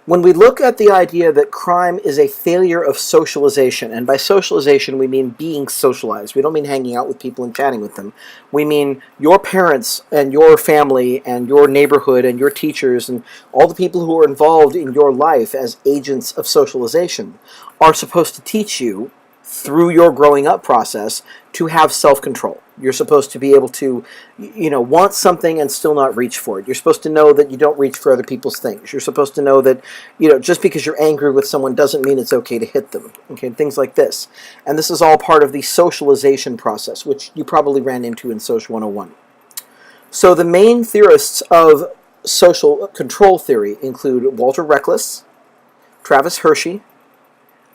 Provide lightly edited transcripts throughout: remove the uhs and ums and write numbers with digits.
When we look at the idea that crime is a failure of socialization, and by socialization we mean being socialized, we don't mean hanging out with people and chatting with them. We mean your parents and your family and your neighborhood and your teachers and all the people who are involved in your life as agents of socialization are supposed to teach you through your growing up process to have self-control. You're supposed to be able to, want something and still not reach for it. You're supposed to know that you don't reach for other people's things. You're supposed to know that, just because you're angry with someone doesn't mean it's okay to hit them. Okay, things like this. And this is all part of the socialization process, which you probably ran into in Social 101. So the main theorists of social control theory include Walter Reckless, Travis Hershey,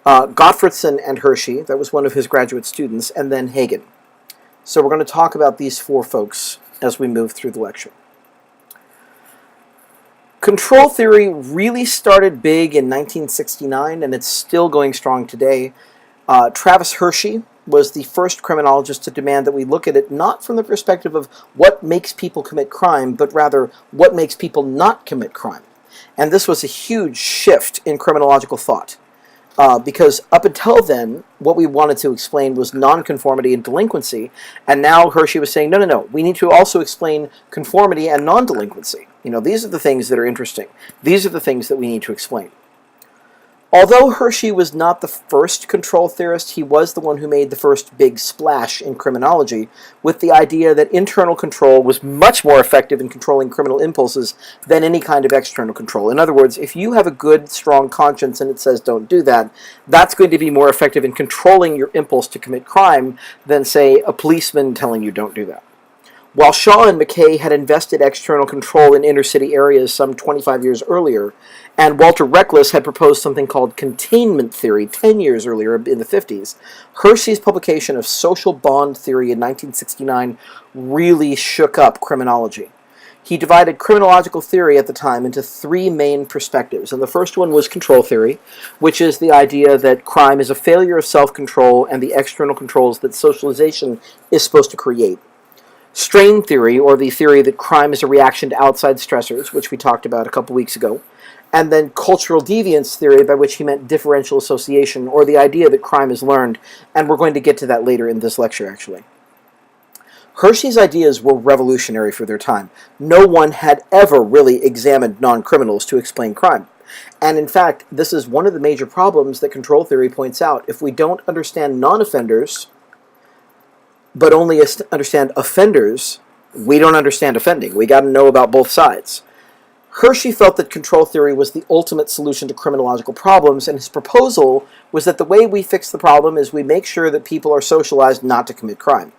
Gottfredson and Hershey, that was one of his graduate students, and then Hagen. So we're going to talk about these four folks as we move through the lecture. Control theory really started big in 1969, and it's still going strong today. Travis Hershey was the first criminologist to demand that we look at it not from the perspective of what makes people commit crime, but rather what makes people not commit crime. And this was a huge shift in criminological thought. Because up until then, what we wanted to explain was nonconformity and delinquency, and now Hershey was saying, no, we need to also explain conformity and non-delinquency. These are the things that are interesting. These are the things that we need to explain. Although Hershey was not the first control theorist, he was the one who made the first big splash in criminology with the idea that internal control was much more effective in controlling criminal impulses than any kind of external control. In other words, if you have a good, strong conscience and it says don't do that, that's going to be more effective in controlling your impulse to commit crime than, say, a policeman telling you don't do that. While Shaw and McKay had invested external control in inner-city areas some 25 years earlier, and Walter Reckless had proposed something called containment theory 10 years earlier in the 50s, Hershey's publication of social bond theory in 1969 really shook up criminology. He divided criminological theory at the time into three main perspectives, and the first one was control theory, which is the idea that crime is a failure of self-control and the external controls that socialization is supposed to create. Strain theory, or the theory that crime is a reaction to outside stressors, which we talked about a couple weeks ago, and then cultural deviance theory, by which he meant differential association, or the idea that crime is learned, and we're going to get to that later in this lecture, actually. Hershey's ideas were revolutionary for their time. No one had ever really examined non-criminals to explain crime. And in fact, this is one of the major problems that control theory points out. If we don't understand non-offenders, but only understand offenders, we don't understand offending. We got to know about both sides. Hershey felt that control theory was the ultimate solution to criminological problems, and his proposal was that the way we fix the problem is we make sure that people are socialized not to commit crime.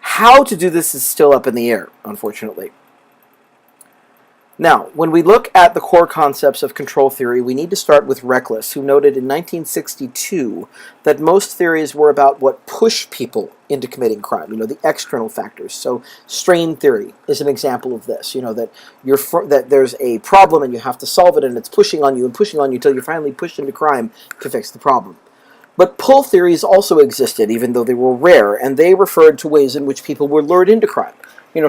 How to do this is still up in the air, unfortunately. Now, when we look at the core concepts of control theory, we need to start with Reckless, who noted in 1962 that most theories were about what pushed people into committing crime, the external factors. So strain theory is an example of this, that there's a problem and you have to solve it, and it's pushing on you until you're finally pushed into crime to fix the problem. But pull theories also existed, even though they were rare, and they referred to ways in which people were lured into crime,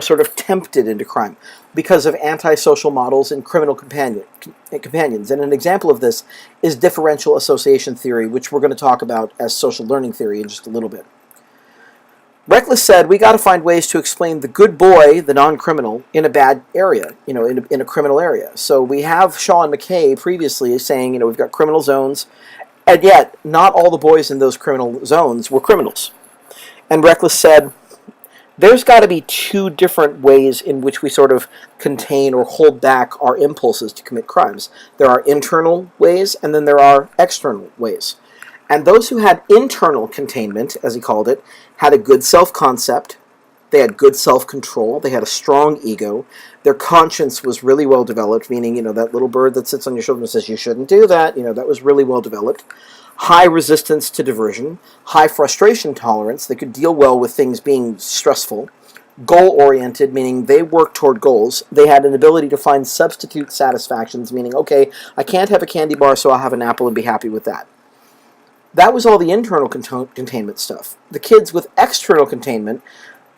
sort of tempted into crime because of antisocial models and criminal companions. And an example of this is differential association theory, which we're going to talk about as social learning theory in just a little bit. Reckless said, we got to find ways to explain the good boy, the non-criminal, in a bad area, in a criminal area. So we have Shaw and McKay previously saying, we've got criminal zones, and yet not all the boys in those criminal zones were criminals. And Reckless said, there's got to be two different ways in which we sort of contain or hold back our impulses to commit crimes. There are internal ways, and then there are external ways. And those who had internal containment, as he called it, had a good self-concept, they had good self-control, they had a strong ego, their conscience was really well developed, meaning, that little bird that sits on your shoulder and says, you shouldn't do that, that was really well developed. High resistance to diversion, high frustration tolerance, they could deal well with things being stressful, goal-oriented, meaning they worked toward goals. They had an ability to find substitute satisfactions, meaning, okay, I can't have a candy bar, so I'll have an apple and be happy with that. That was all the internal containment stuff. The kids with external containment,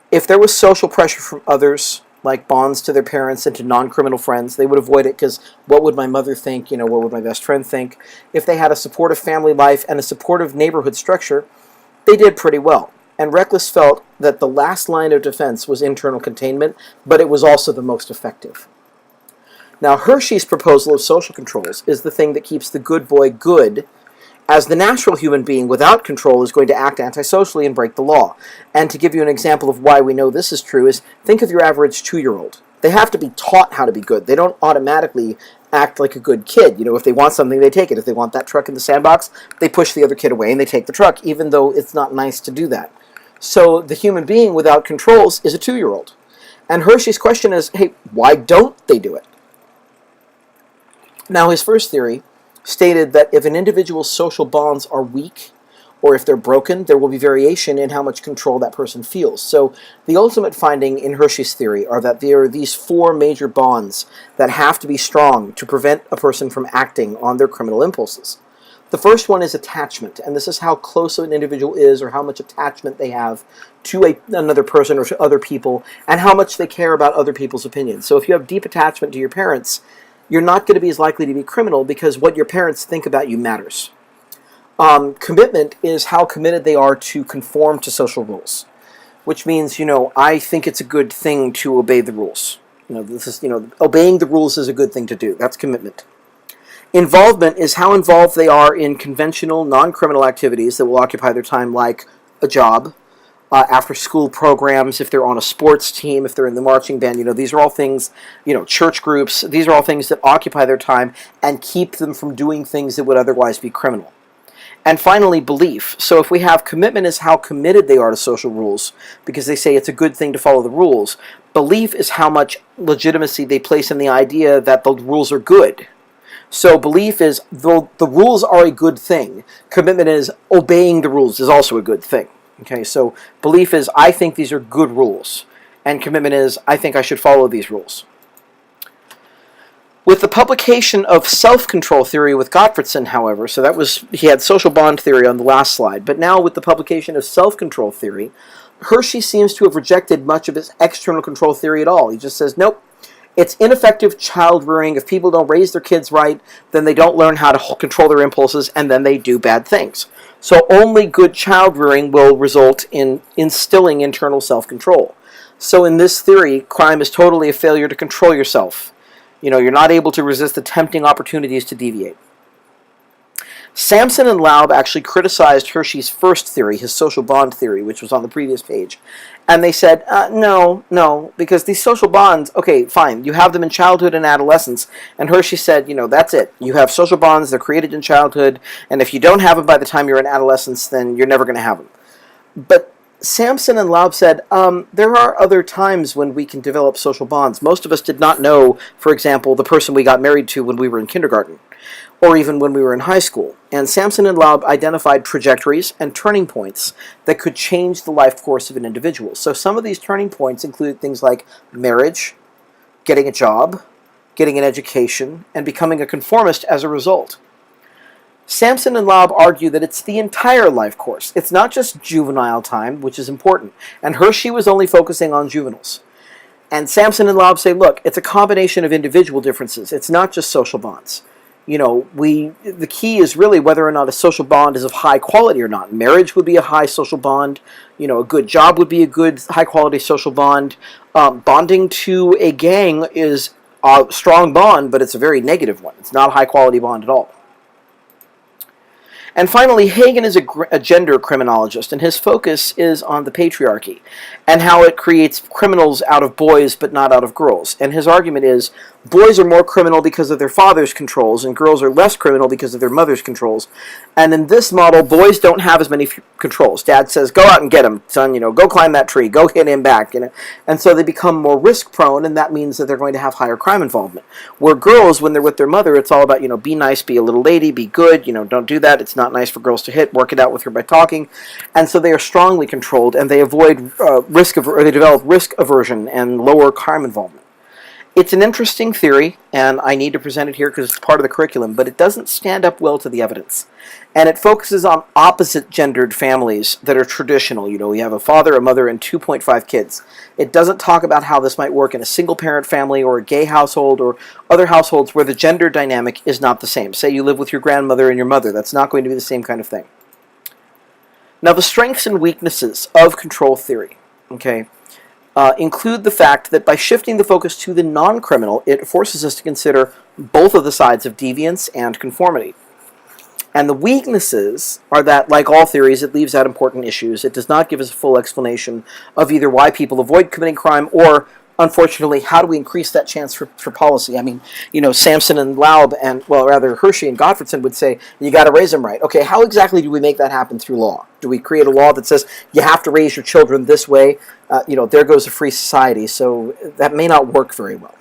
if there was social pressure from others, like bonds to their parents and to non-criminal friends. They would avoid it because what would my mother think? What would my best friend think? If they had a supportive family life and a supportive neighborhood structure, they did pretty well. And Reckless felt that the last line of defense was internal containment, but it was also the most effective. Now, Hershey's proposal of social controls is the thing that keeps the good boy good, as the natural human being without control is going to act antisocially and break the law. And to give you an example of why we know this is true is, think of your average 2-year-old. They have to be taught how to be good. They don't automatically act like a good kid. If they want something, they take it. If they want that truck in the sandbox, they push the other kid away and they take the truck, even though it's not nice to do that. So the human being without controls is a 2-year-old. And Hershey's question is, hey, why don't they do it? Now, his first theory stated that if an individual's social bonds are weak, or if they're broken, there will be variation in how much control that person feels. So the ultimate finding in Hershey's theory are that there are these 4 major bonds that have to be strong to prevent a person from acting on their criminal impulses. The first one is attachment, and this is how close an individual is or how much attachment they have to another person or to other people, and how much they care about other people's opinions. So if you have deep attachment to your parents, you're not going to be as likely to be criminal because what your parents think about you matters. Commitment is how committed they are to conform to social rules, which means, I think it's a good thing to obey the rules. Obeying the rules is a good thing to do. That's commitment. Involvement is how involved they are in conventional, non-criminal activities that will occupy their time, like a job, after-school programs, if they're on a sports team, if they're in the marching band. These are all things, church groups. These are all things that occupy their time and keep them from doing things that would otherwise be criminal. And finally, belief. So if we have commitment is how committed they are to social rules, because they say it's a good thing to follow the rules. Belief is how much legitimacy they place in the idea that the rules are good. So belief is, though the rules are a good thing, commitment is obeying the rules is also a good thing. Okay, so belief is, I think these are good rules. And commitment is, I think I should follow these rules. With the publication of self-control theory with Gottfredson, however, he had social bond theory on the last slide, but now with the publication of self-control theory, Hershey seems to have rejected much of his external control theory at all. He just says, nope, it's ineffective child rearing. If people don't raise their kids right, then they don't learn how to control their impulses, and then they do bad things. So only good child rearing will result in instilling internal self-control. So in this theory, crime is totally a failure to control yourself. You're not able to resist the tempting opportunities to deviate. Sampson and Laub actually criticized Hershey's first theory, his social bond theory, which was on the previous page. And they said, no, because these social bonds, okay, fine, you have them in childhood and adolescence. And Hershey said, that's it. You have social bonds, they're created in childhood, and if you don't have them by the time you're in adolescence, then you're never going to have them. But Sampson and Laub said, there are other times when we can develop social bonds. Most of us did not know, for example, the person we got married to when we were in kindergarten, or even when we were in high school. And Sampson and Laub identified trajectories and turning points that could change the life course of an individual. So some of these turning points include things like marriage, getting a job, getting an education, and becoming a conformist as a result. Sampson and Laub argue that it's the entire life course. It's not just juvenile time, which is important. And Hershey was only focusing on juveniles. And Sampson and Laub say, look, it's a combination of individual differences. It's not just social bonds. The key is really whether or not a social bond is of high quality or not. Marriage would be a high social bond. A good job would be a good high quality social bond. Bonding to a gang is a strong bond, but it's a very negative one. It's not a high quality bond at all. And finally, Hagen is a gender criminologist, and his focus is on the patriarchy and how it creates criminals out of boys but not out of girls. And his argument is boys are more criminal because of their father's controls, and girls are less criminal because of their mother's controls. And in this model, boys don't have as many controls. Dad says, go out and get him, son, go climb that tree, go hit him back. And so they become more risk-prone, and that means that they're going to have higher crime involvement. Where girls, when they're with their mother, it's all about, be nice, be a little lady, be good, don't do that, it's not nice for girls to hit, work it out with her by talking. And so they are strongly controlled, and they avoid they develop risk aversion and lower crime involvement. It's an interesting theory, and I need to present it here because it's part of the curriculum, but it doesn't stand up well to the evidence. And it focuses on opposite gendered families that are traditional. You know, you have a father, a mother, and 2.5 kids. It doesn't talk about how this might work in a single parent family or a gay household or other households where the gender dynamic is not the same. Say you live with your grandmother and your mother. That's not going to be the same kind of thing. Now, the strengths and weaknesses of control theory, okay, include the fact that by shifting the focus to the non-criminal, it forces us to consider both of the sides of deviance and conformity. And the weaknesses are that, like all theories, it leaves out important issues. It does not give us a full explanation of either why people avoid committing crime or, unfortunately, how do we increase that chance for policy. I mean, you know, Sampson and Laub and, well, rather Hershey and Gottfredson would say, you got to raise them right. Okay, how exactly do we make that happen through law? Do we create a law that says you have to raise your children this way? You know, there goes a free society, so that may not work very well.